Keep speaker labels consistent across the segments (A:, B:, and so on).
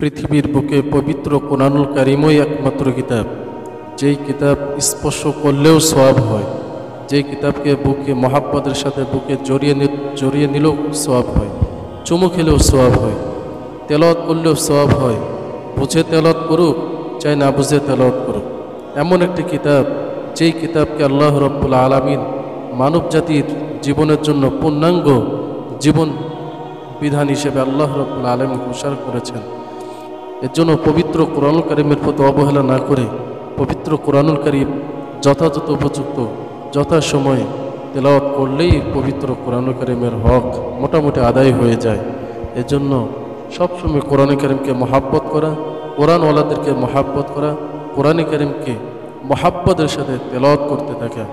A: পৃথিবীর বুকে পবিত্র কোরআনুল কারীমই একমাত্র কিতাব, যেই কিতাব স্পর্শ করলেও সওয়াব হয়, যেই কিতাবকে বুকে মহাব্বতের সাথে বুকে জড়িয়ে নিলেও সওয়াব হয়, চুমু খেলেও সওয়াব হয়, তেলাওয়াত করলেও সওয়াব হয়। বুঝে তেলাওয়াত করুক চাই না বুঝে তেলাওয়াত করুক, এমন একটি কিতাব যেই কিতাবকে আল্লাহ রাব্বুল আলামিন মানব জাতির জীবনের জন্য পূর্ণাঙ্গ জীবন বিধান হিসেবে আল্লাহ রাব্বুল আলামিন ঘোষণা করেছেন। এর জন্য পবিত্র কোরআনুল কারীমের প্রতি অবহেলা না করে পবিত্র কোরআনুল কারীম যথাযথ উপযুক্ত যথাসময়ে তেলাওয়াত করলেই পবিত্র কোরআনুল কারীমের হক মোটামুটি আদায় হয়ে যায়। এজন্য সবসময় কোরআনুল কারীমকে মহাব্বত করা, কোরআনওয়ালাদেরকে মহাব্বত করা, কোরআনুল কারীমকে মহাব্বতের সাথে তেলাওয়াত করতে থাকা।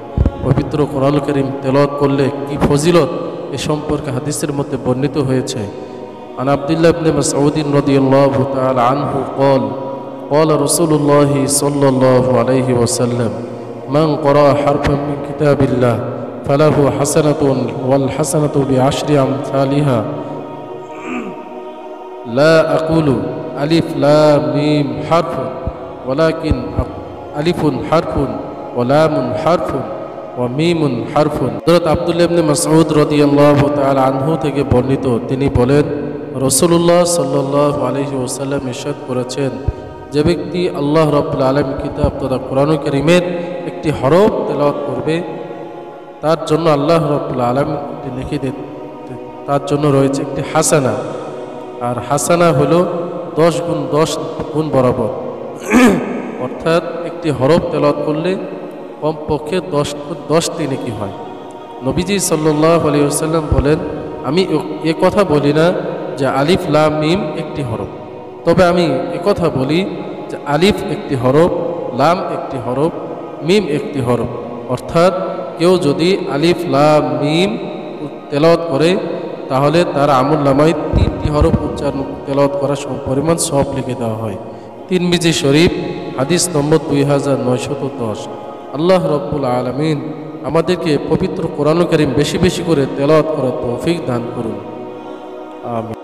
A: পবিত্র কোরআনুল কারীম তেলাওয়াত করলে কি ফজিলত এ সম্পর্কে হাদিসের মধ্যে বর্ণিত হয়েছে। عن عبد الله بن مسعود رضي الله تعالى عنه قال قال رسول الله صلى الله عليه وسلم من قرأ حرفا من كتاب الله فله حسنة والحسنة بعشر أمثالها لا أقول ألف لام ميم حرف ولكن ألف حرف ولام حرف وميم حرف। হযরত আব্দুল্লাহ ইবনে মাসউদ রাদিয়াল্লাহু তাআলা আনহু থেকে বর্ণিত, তিনি বলেন রাসূলুল্লাহ সাল্লাল্লাহু আলাইহি ওয়াসাল্লাম ইরশাদ করেছেন, যে ব্যক্তি আল্লাহ রাব্বুল আলামিন কিতাব তথা কোরআনুল কারীমের একটি হরফ তেলাওয়াত করবে তার জন্য আল্লাহ রাব্বুল আলামিন লিখে দেন, তার জন্য রয়েছে একটি হাসানা। আর হাসানা হলো 10 গুণ বরাবর, অর্থাৎ একটি হরফ তেলাওয়াত করলে কমপক্ষে 10টি নেকি হয়। নবীজি সাল্লাল্লাহু আলাইহি ওয়াসাল্লাম বলেন, আমি এ কথা বলি না যে আলিফ লাম মিম একটি হরফ, তবে আমি কথা বলি যে আলিফ একটি হরফ, লাম একটি হরফ, মিম একটি হরফ। অর্থাৎ কেউ যদি আলিফ লাম মিম তেলাওয়াত করে তাহলে তার আমলনামায় 3টি হরফ উচ্চারণ তেলাওয়াত করার পরিমাণ সওয়াব লিখে দেওয়া হয়। তিরমিজি শরীফ হাদিস নম্বর 2910। আল্লাহ রাব্বুল আলামিন আমাদেরকে পবিত্র কোরআনুল কারীম বেশি বেশি করে তেলাওয়াত করার তৌফিক দান করুন। আমিন।